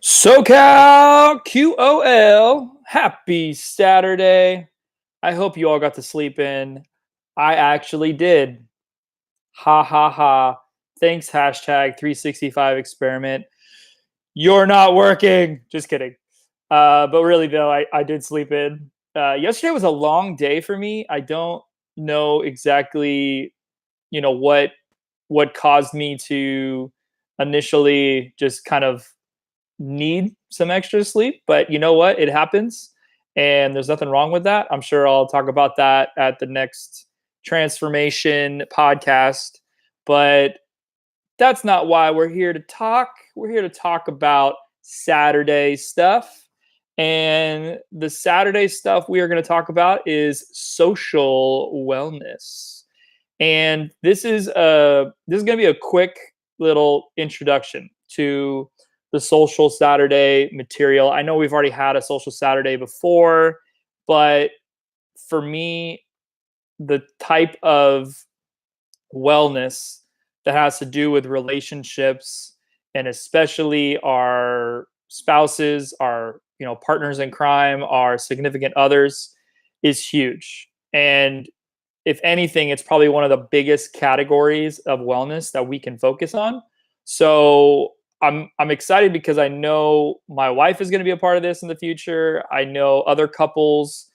SoCalQOL, happy Saturday. I hope you all got to sleep in. I actually did. Ha ha ha. Thanks, hashtag 365 experiment. You're not working. Just kidding. But really, though, I did sleep in. Yesterday was a long day for me. I don't know exactly, what caused me to initially just kind of need some extra sleep, but you know what? It happens, and there's nothing wrong with that. I'm sure I'll talk about that at the next transformation podcast, but that's not why we're here to talk. We're here to talk about Saturday stuff. And the Saturday stuff we are going to talk about is social wellness. And this is going to be a quick little introduction to the social Saturday material. I know we've already had a social Saturday before, but for me, the type of wellness that has to do with relationships and especially our spouses, our partners in crime, our significant others is huge. And if anything, it's probably one of the biggest categories of wellness that we can focus on. So I'm excited because I know my wife is going to be a part of this in the future. I know other couples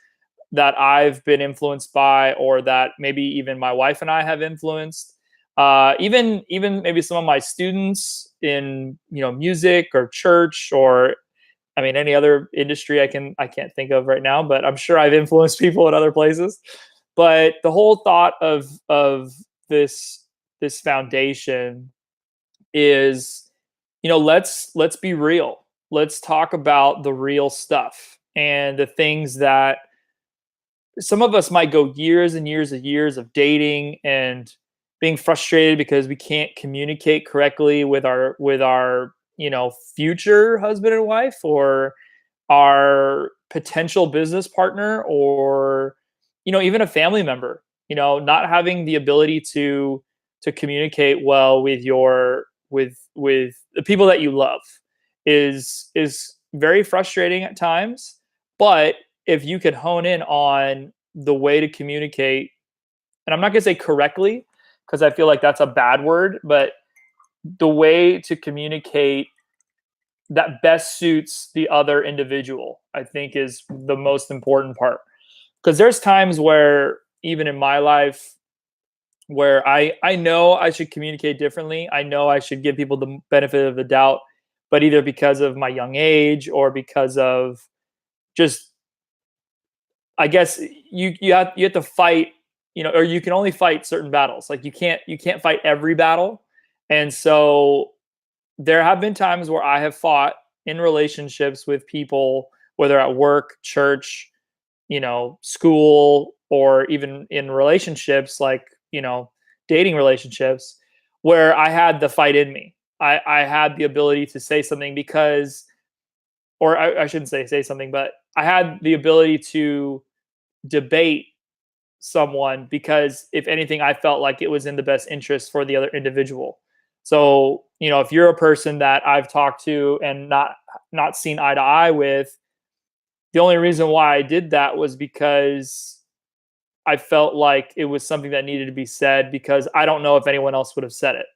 that I've been influenced by, or that maybe even my wife and I have influenced. Even maybe some of my students in music or church, or I mean any other industry I can't think of right now, but I'm sure I've influenced people in other places. But the whole thought of this foundation is, let's be real. Let's talk about the real stuff and the things that some of us might go years and years and years of dating and being frustrated because we can't communicate correctly with our future husband and wife, or our potential business partner, or even a family member. Not having the ability to communicate well with the people that you love is very frustrating at times. But if you could hone in on the way to communicate, and I'm not going to say correctly because I feel like that's a bad word, but the way to communicate that best suits the other individual, I think, is the most important part. Because there's times where, even in my life, where I know I should communicate differently. I know I should give people the benefit of the doubt, but either because of my young age or because of just, I guess, you have to fight, or you can only fight certain battles. Like you can't fight every battle. And so there have been times where I have fought in relationships with people, whether at work, church, school, or even in relationships like, dating relationships, where I had the fight in me. I had the ability to say something because, or I shouldn't say something, but I had the ability to debate someone because, if anything, I felt like it was in the best interest for the other individual. So, if you're a person that I've talked to and not seen eye to eye with, the only reason why I did that was because I felt like it was something that needed to be said, because I don't know if anyone else would have said it.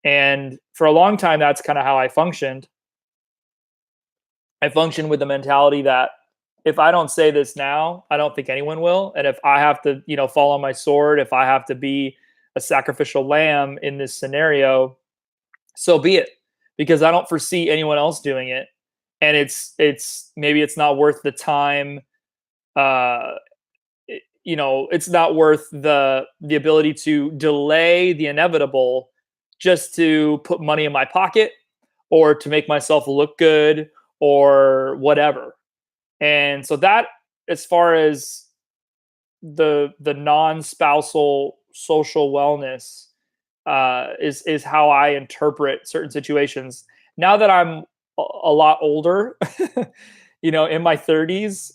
And for a long time, that's kind of how I functioned. I functioned with the mentality that if I don't say this now, I don't think anyone will. And if I have to, fall on my sword, if I have to be a sacrificial lamb in this scenario, so be it, because I don't foresee anyone else doing it. And it's maybe it's not worth the time. Uh, it's not worth the ability to delay the inevitable just to put money in my pocket, or to make myself look good, or whatever. And so that, as far as the non-spousal social wellness, is how I interpret certain situations. Now that I'm a lot older, in my 30s,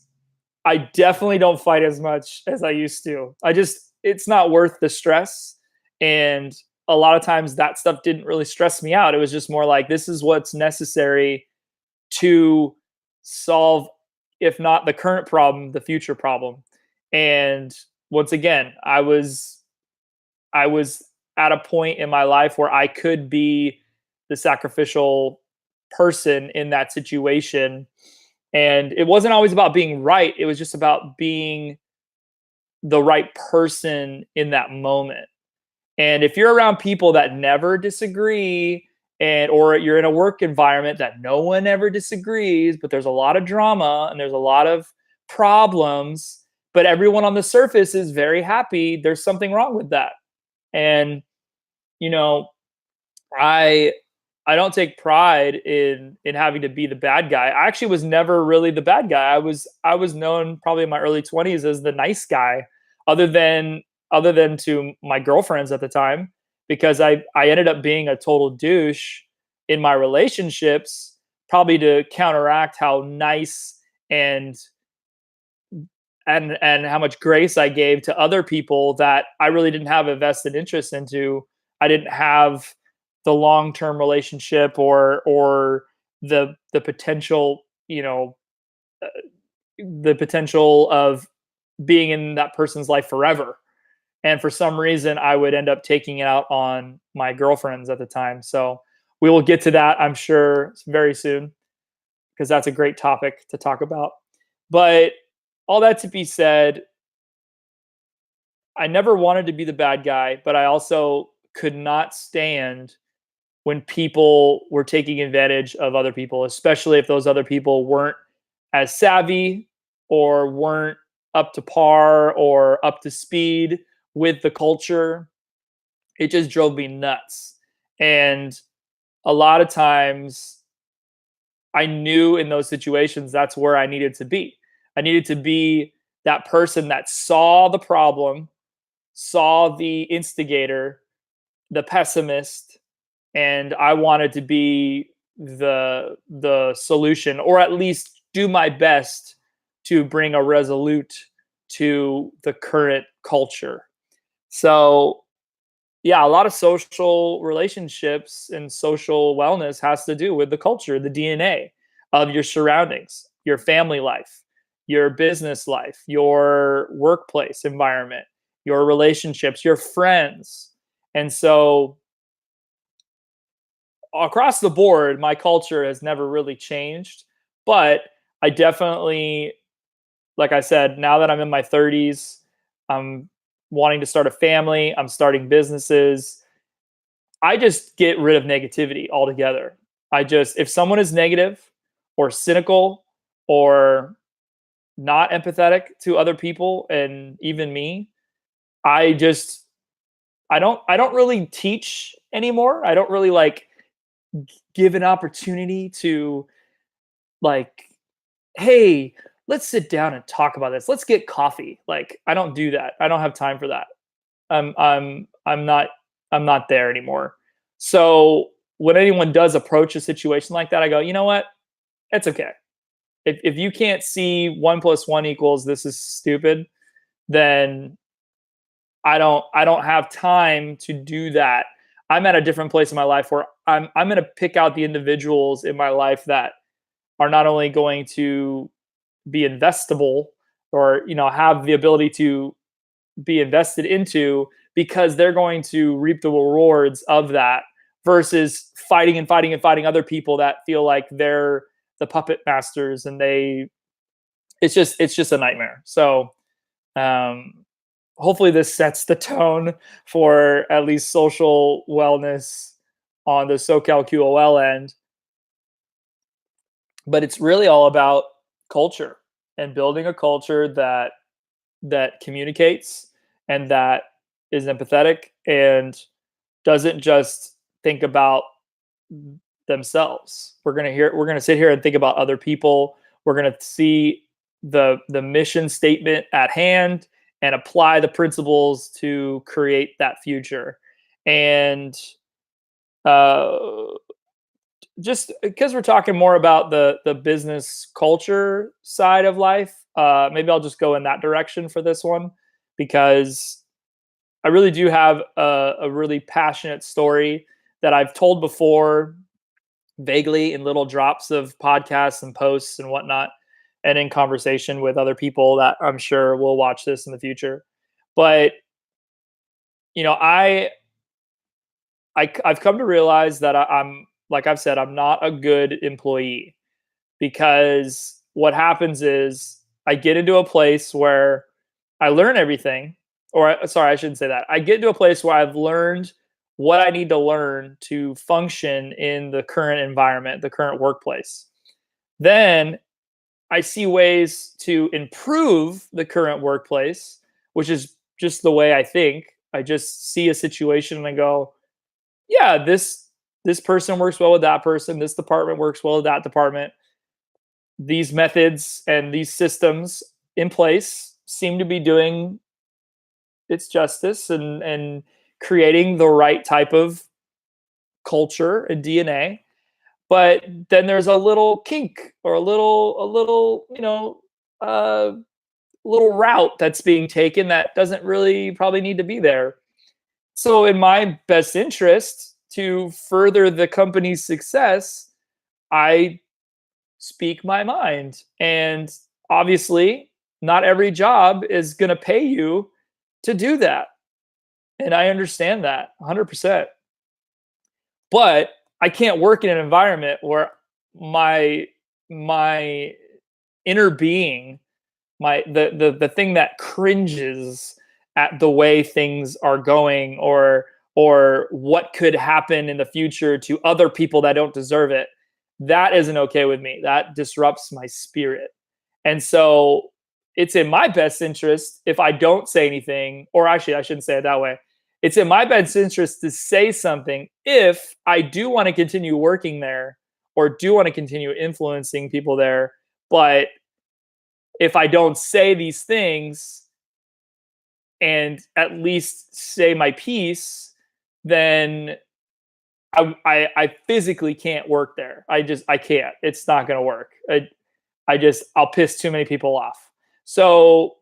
I definitely don't fight as much as I used to. It's not worth the stress. And a lot of times that stuff didn't really stress me out. It was just more like, this is what's necessary to solve, if not the current problem, the future problem. And once again, I was at a point in my life where I could be the sacrificial person in that situation. And it wasn't always about being right, it was just about being the right person in that moment. And if you're around people that never disagree, and or you're in a work environment that no one ever disagrees, but there's a lot of drama and there's a lot of problems, but everyone on the surface is very happy, there's something wrong with that. And you know, I I don't take pride in having to be the bad guy. I actually was never really the bad guy. I was known probably in my early 20s as the nice guy, other than other than to my girlfriends at the time, because I ended up being a total douche in my relationships, probably to counteract how nice and and how much grace I gave to other people that I really didn't have a vested interest into. I didn't have the long term relationship or the potential, uh, the potential of being in that person's life forever. And for some reason, I would end up taking it out on my girlfriends at the time. So we will get to that, I'm sure, very soon, because that's a great topic to talk about. But all that to be said, I never wanted to be the bad guy, but I also could not stand when people were taking advantage of other people, especially if those other people weren't as savvy or weren't up to par or up to speed with the culture. It just drove me nuts. And a lot of times I knew in those situations that's where I needed to be. I needed to be that person that saw the problem, saw the instigator, the pessimist, and I wanted to be the solution, or at least do my best to bring a resolute to the current culture. So yeah, a lot of social relationships and social wellness has to do with the culture, the DNA of your surroundings, your family life, your business life, your workplace environment, your relationships, your friends. And so across the board, my culture has never really changed, but I definitely, like I said, now that I'm in my 30s, I'm wanting to start a family, I'm starting businesses. I just get rid of negativity altogether. If someone is negative or cynical or not empathetic to other people and even me, I just I don't really teach anymore. I don't really like give an opportunity to, like, hey, let's sit down and talk about this. Let's get coffee. Like, I don't do that. I don't have time for that. I'm not there anymore. So when anyone does approach a situation like that, I go, you know what? It's okay. If you can't see 1 + 1 = this is stupid, then I don't have time to do that. I'm at a different place in my life where I'm gonna pick out the individuals in my life that are not only going to be investable, or have the ability to be invested into, because they're going to reap the rewards of that, versus fighting and fighting and fighting other people that feel like they're the puppet masters, and it's just a nightmare. So um hopefully this sets the tone for at least social wellness on the SoCalQOL end. But it's really all about culture, and building a culture that communicates, and that is empathetic, and doesn't just think about themselves. We're going to sit here and think about other people. We're going to see the mission statement at hand and apply the principles to create that future. And uh just because we're talking more about the business culture side of life, maybe I'll just go in that direction for this one, because I really do have a really passionate story that I've told before, vaguely in little drops of podcasts and posts and whatnot, and in conversation with other people that I'm sure will watch this in the future. But you know, I've come to realize that I'm like I've said, I'm not a good employee because what happens is I get into a place where I learn everything, or sorry, I shouldn't say that. I get into a place where I've learned what I need to learn to function in the current environment, the current workplace. Then I see ways to improve the current workplace, which is just the way I think. I just see a situation and I go, yeah, this person works well with that person, this department works well with that department. These methods and these systems in place seem to be doing its justice and creating the right type of culture and DNA. But then there's a little kink or a little, uh little route that's being taken that doesn't really probably need to be there. So in my best interest to further the company's success, I speak my mind. And obviously, not every job is going to pay you to do that. And I understand that 100%. But I can't work in an environment where my my inner being, the thing that cringes at the way things are going, or what could happen in the future to other people that don't deserve it, that isn't okay with me. That disrupts my spirit. And so it's in my best interest if I don't say anything, or actually I shouldn't say it that way. It's in my best interest to say something if I do want to continue working there or do want to continue influencing people there. But if I don't say these things and at least say my piece, then I physically can't work there. I can't. It's not going to work. I'll piss too many people off. So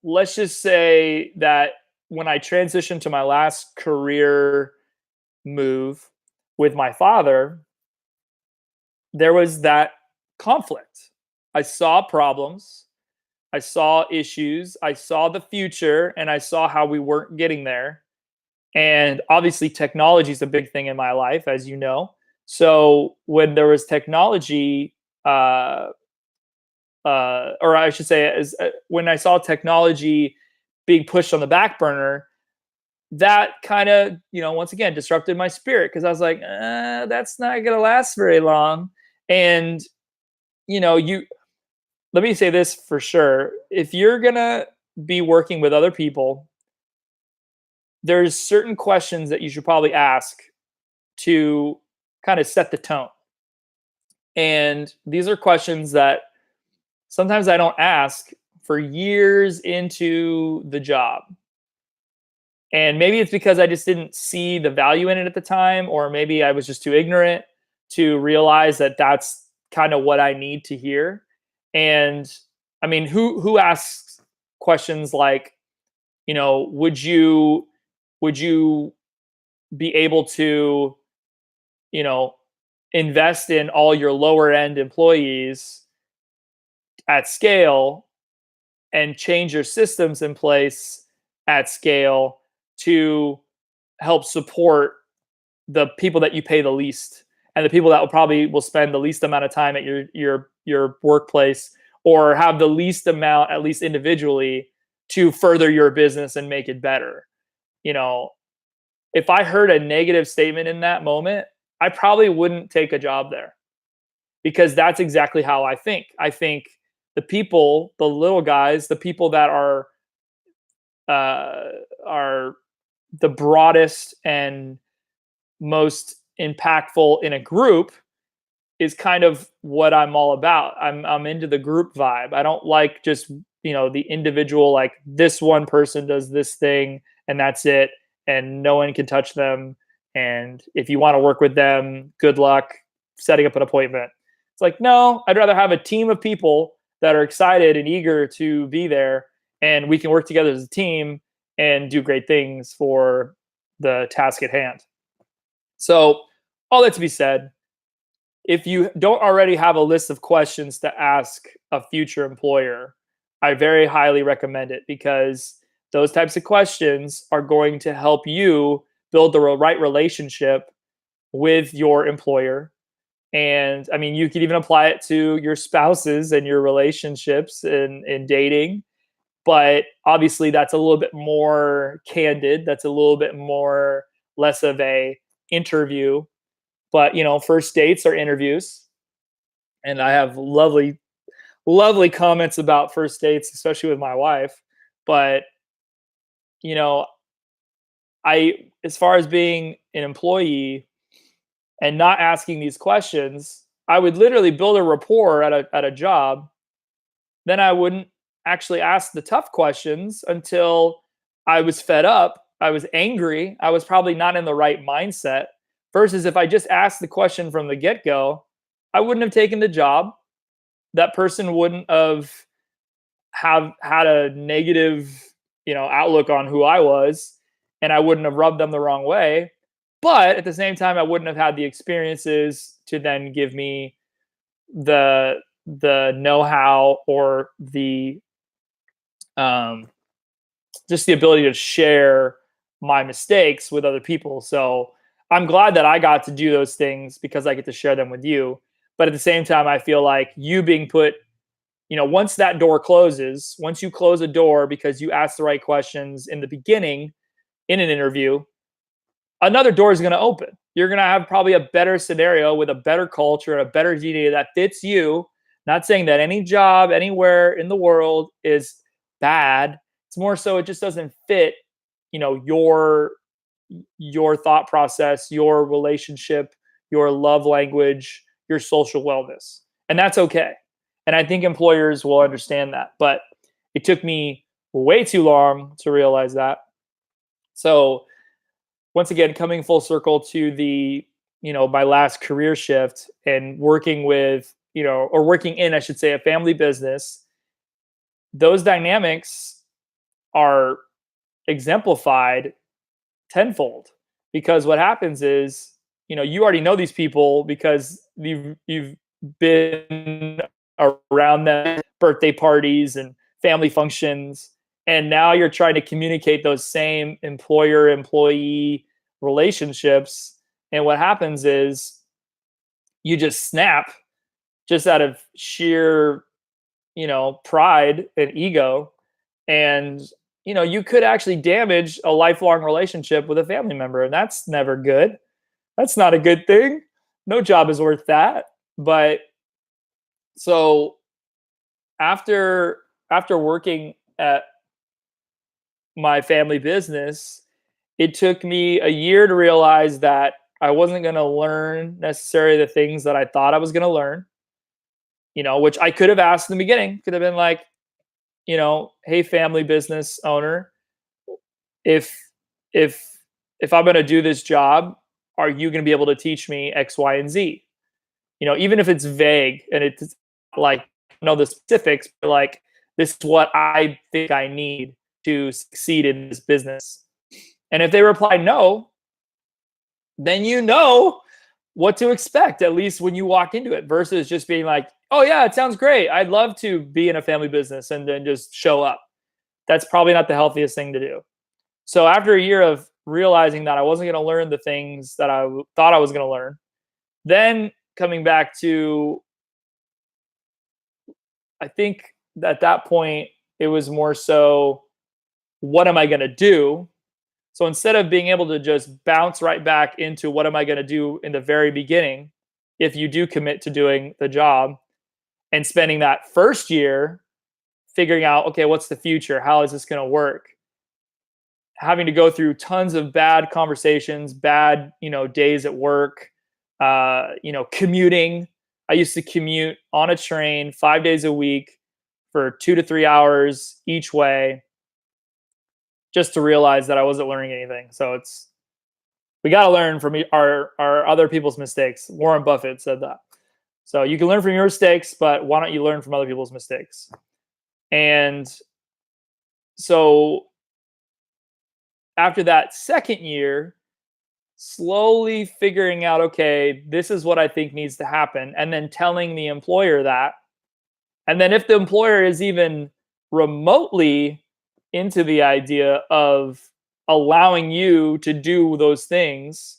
let's just say that when I transitioned to my last career move with my father, there was that conflict. I saw problems, I saw issues, I saw the future, and I saw how we weren't getting there. And obviously, technology is a big thing in my life, as you know. So when there was technology, or I should say, when I saw technology being pushed on the back burner, that kind of, once again, disrupted my spirit because I was like, that's not going to last very long. And, you let me say this for sure. If you're going to be working with other people, there's certain questions that you should probably ask to kind of set the tone. And these are questions that sometimes I don't ask for years into the job. And maybe it's because I just didn't see the value in it at the time, or maybe I was just too ignorant to realize that that's kind of what I need to hear. And I mean, who asks questions like, would you be able to, you know, invest in all your lower end employees at scale and change your systems in place at scale to help support the people that you pay the least and the people that will spend the least amount of time at your workplace, or have the least amount, at least individually, to further your business and make it better. you know if I heard a negative statement in that moment, I probably wouldn't take a job there, because that's exactly how I think the little guys, the people that are the broadest and most impactful in a group, is kind of what I'm all about. I'm into the group vibe. I don't like just, the individual, like this one person does this thing and that's it, and no one can touch them. And if you want to work with them, good luck setting up an appointment. It's like, no, I'd rather have a team of people that are excited and eager to be there, and we can work together as a team and do great things for the task at hand. So, all that to be said, if you don't already have a list of questions to ask a future employer, I very highly recommend it because those types of questions are going to help you build the right relationship with your employer. And I mean, you could even apply it to your spouses and your relationships in dating. But obviously, that's a little bit more candid. That's a little bit more less of a interview. But first dates are interviews, and I have lovely comments about first dates, especially with my wife. But you know, as far as being an employee and not asking these questions, I would literally build a rapport at a job. Then I wouldn't actually ask the tough questions until I was fed up. I was angry. I was probably not in the right mindset. Versus if I just asked the question from the get go, I wouldn't have taken the job. That person wouldn't have had a negative, outlook on who I was, and I wouldn't have rubbed them the wrong way. But at the same time, I wouldn't have had the experiences to then give me the know-how or the um, just the ability to share my mistakes with other people. So I'm glad that I got to do those things because I get to share them with you. But at the same time, I feel like you being put, once that door closes, once you close a door because you asked the right questions in the beginning in an interview, another door is going to open. You're going to have probably a better scenario with a better culture, a better DNA that fits you. Not saying that any job anywhere in the world is bad. It's more so it just doesn't fit, your thought process, your relationship, your love language, your social wellness. And that's okay. And I think employers will understand that. But it took me way too long to realize that. So once again, coming full circle to the, my last career shift and working with, or working in, I should say, a family business, those dynamics are exemplified tenfold because what happens is, you already know these people because you've been around them, birthday parties and family functions, and now you're trying to communicate those same employer employee relationships, and what happens is you just snap just out of sheer pride and ego, and you could actually damage a lifelong relationship with a family member, and that's never good. That's not a good thing. No job is worth that. But so after working at my family business, it took me a year to realize that I wasn't going to learn necessarily the things that I thought I was going to learn, which I could have asked in the beginning. Could have been like, hey, family business owner, if if if I'm going to do this job, are you going to be able to teach me X, Y, and Z? Even if it's vague and it's like know the specifics, but like this is what I think I need to succeed in this business. And if they reply no, then you know what to expect, at least when you walk into it, versus just being like, oh yeah, it sounds great. I'd love to be in a family business and then just show up. That's probably not the healthiest thing to do. So after a year of realizing that I wasn't going to learn the things that I thought I was going to learn, then coming back to, I think at that point, it was more so, what am I going to do? So instead of being able to just bounce right back into what am I going to do in the very beginning, if you do commit to doing the job and spending that first year figuring out, okay, what's the future? How is this going to work? Having to go through tons of bad conversations, bad, days at work, commuting. I used to commute on a train 5 days a week for 2 to 3 hours each way just to realize that I wasn't learning anything. So we got to learn from our other people's mistakes. Warren Buffett said that. So you can learn from your mistakes, but why don't you learn from other people's mistakes? And so after that second year, slowly figuring out, okay, this is what I think needs to happen, and then telling the employer that. And then if the employer is even remotely into the idea of allowing you to do those things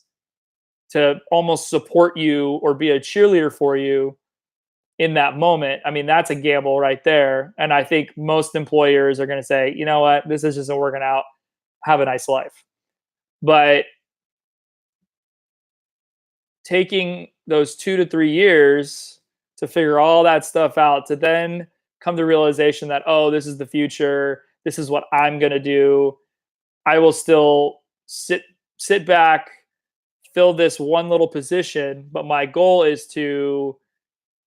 to almost support you or be a cheerleader for you in that moment, I mean, that's a gamble right there. And I think most employers are going to say, you know what, this is just not working out. Have a nice life. But taking those 2 to 3 years to figure all that stuff out, to then come to realization that, oh, this is the future. This is what I'm going to do. I will still sit back, fill this one little position, but my goal is to,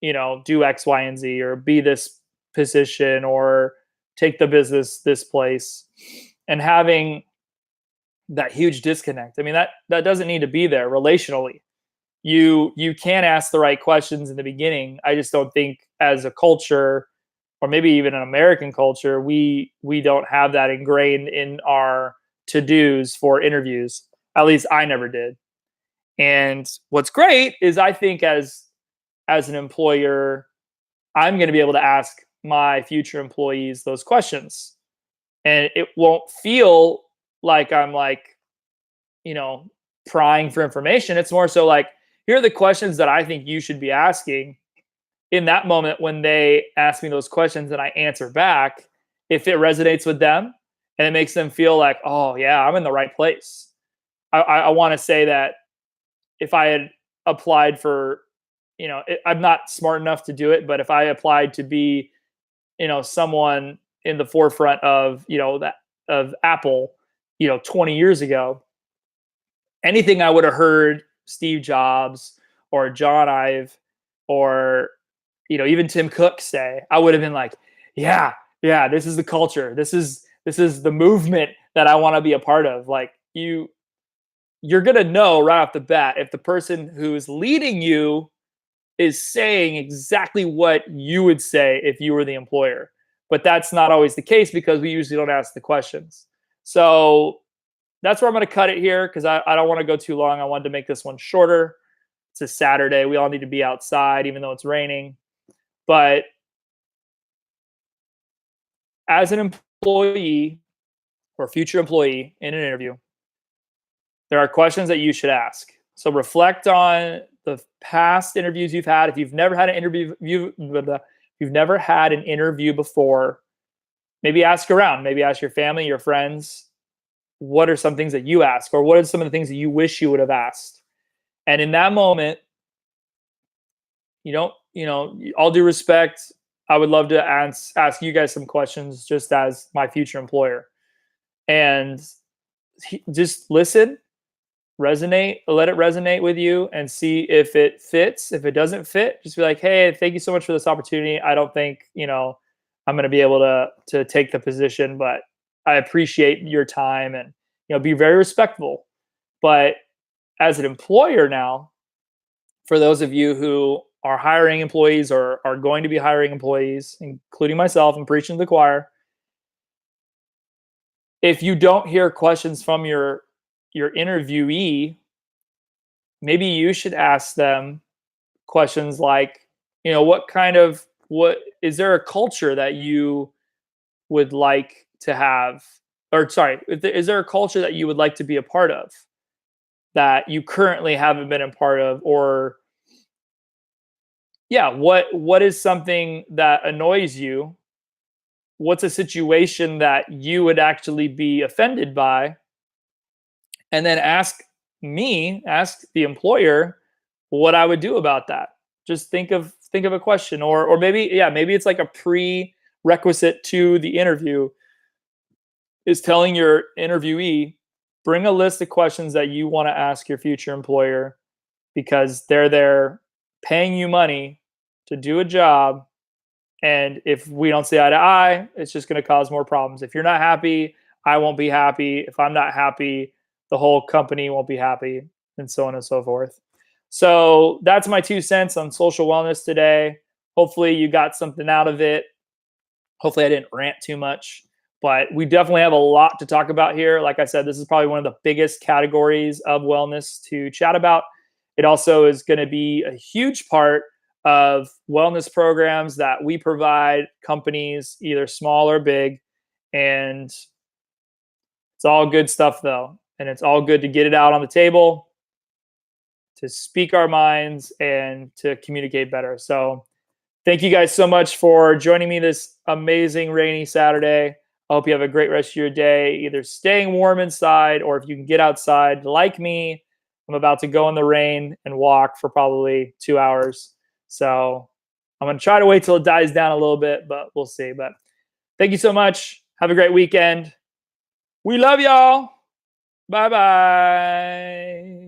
do X, Y, and Z, or be this position, or take the business this place. And having that huge disconnect. I mean, that doesn't need to be there relationally. You can ask the right questions in the beginning. I just don't think as a culture, or maybe even an American culture, we don't have that ingrained in our to-dos for interviews. At least I never did. And what's great is I think as an employer, I'm going to be able to ask my future employees those questions. And it won't feel like I'm like, prying for information. It's more so like, here are the questions that I think you should be asking. In that moment, when they ask me those questions and I answer back, if it resonates with them and it makes them feel like, oh, yeah, I'm in the right place. I want to say that if I had applied for, I'm not smart enough to do it, but if I applied to be, someone in the forefront of, that of Apple, 20 years ago, anything I would have heard Steve Jobs or John Ive or even Tim Cook say, I would have been like, yeah, this is the culture. This is the movement that I want to be a part of. Like you're gonna know right off the bat if the person who's leading you is saying exactly what you would say if you were the employer. But that's not always the case because we usually don't ask the questions. So that's where I'm going to cut it here because I don't want to go too long. I wanted to make this one shorter. It's a Saturday. We all need to be outside, even though it's raining. But as an employee or future employee in an interview, there are questions that you should ask. So reflect on the past interviews you've had. If you've never had an interview before, maybe ask around. Maybe ask your family, your friends. What are some things that you ask, or what are some of the things that you wish you would have asked? And in that moment, all due respect, I would love to ask you guys some questions just as my future employer. And just listen, let it resonate with you and see if it fits. If it doesn't fit, just be like, hey, thank you so much for this opportunity. I don't think, I'm going to be able to take the position, but I appreciate your time, and, be very respectful. But as an employer now, for those of you who are hiring employees or are going to be hiring employees, including myself, I'm preaching to the choir. If you don't hear questions from your interviewee, maybe you should ask them questions like, what is there a culture that you would like to have, or sorry, is there a culture that you would like to be a part of that you currently haven't been a part of? Or yeah, what is something that annoys you? What's a situation that you would actually be offended by? And then ask the employer what I would do about that. Just think of a question, or maybe it's like a prerequisite to the interview is telling your interviewee, bring a list of questions that you want to ask your future employer because they're there paying you money to do a job. And if we don't see eye to eye, it's just going to cause more problems. If you're not happy, I won't be happy. If I'm not happy, the whole company won't be happy, and so on and so forth. So that's my 2 cents on social wellness today. Hopefully you got something out of it. Hopefully I didn't rant too much, But we definitely have a lot to talk about here. Like I said, this is probably one of the biggest categories of wellness to chat about. It also is going to be a huge part of wellness programs that we provide companies, either small or big. And it's all good stuff, though. And it's all good to get it out on the table, to speak our minds, and to communicate better. So, thank you guys so much for joining me this amazing rainy Saturday. I hope you have a great rest of your day, either staying warm inside or if you can get outside. Like me, I'm about to go in the rain and walk for probably 2 hours. So I'm going to try to wait till it dies down a little bit, but we'll see. But thank you so much. Have a great weekend. We love y'all. Bye bye.